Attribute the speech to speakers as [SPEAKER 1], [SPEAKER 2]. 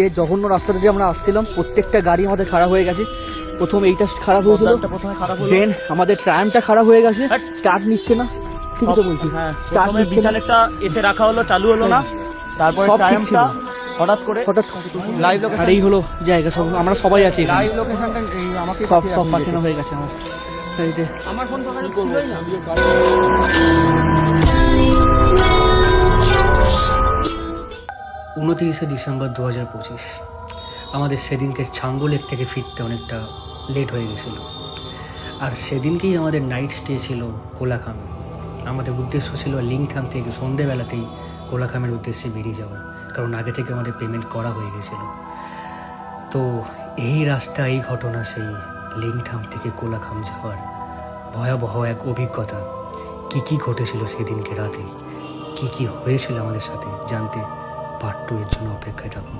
[SPEAKER 1] এই জঘন্য রাস্তাটা দিয়ে আমরা আসছিলাম, প্রত্যেকটা গাড়ি আমাদের খারাপ হয়ে গেছে। প্রথম এইটা খারাপ হয়েছিল, দেন আমাদের ট্রামটা খারাপ হয়ে গেছে, স্টার্ট নিচ্ছে না। ঠিক তো বলছি,
[SPEAKER 2] হ্যাঁ,
[SPEAKER 1] স্টার্ট নিচ্ছে না।
[SPEAKER 2] একটা এসে রাখা হলো, চালু হলো না, তারপর
[SPEAKER 1] সব ঠিক ছিল,
[SPEAKER 2] হঠাৎ করে
[SPEAKER 1] লাইভ লোকেশন। আর এই হলো জায়গা, সব আমরা সবাই আছি এখানে।
[SPEAKER 3] লাইভ লোকেশনটা আমাকে
[SPEAKER 1] সব পাঠানো হয়ে গেছে আমার সাইডে।
[SPEAKER 3] আমার ফোন তো ছিলই না।
[SPEAKER 4] 29শে ডিসেম্বর 2025 আমাদের সেদিনকে ছাঙ্গু লেক থেকে ফিরতে অনেকটা লেট হয়ে গেছিল। আর সেদিনকেই আমাদের নাইট স্টে ছিল কোলাখামে। আমাদের উদ্দেশ্য ছিল লিংথাম থেকে সন্ধেবেলাতেই কোলাখামের উদ্দেশ্যে বেরিয়ে যাওয়ার, কারণ আগে থেকে আমাদের পেমেন্ট করা হয়ে গেছিলো। তো এই রাস্তা, এই ঘটনা সেই লিংথাম থেকে কোলাখাম যাওয়ার ভয়াবহ এক অভিজ্ঞতা। কি ঘটেছিল সেদিনকে রাতে, কি হয়েছিল আমাদের সাথে জানতে পার্ট 2 এর জন্য অপেক্ষায় থাকুন।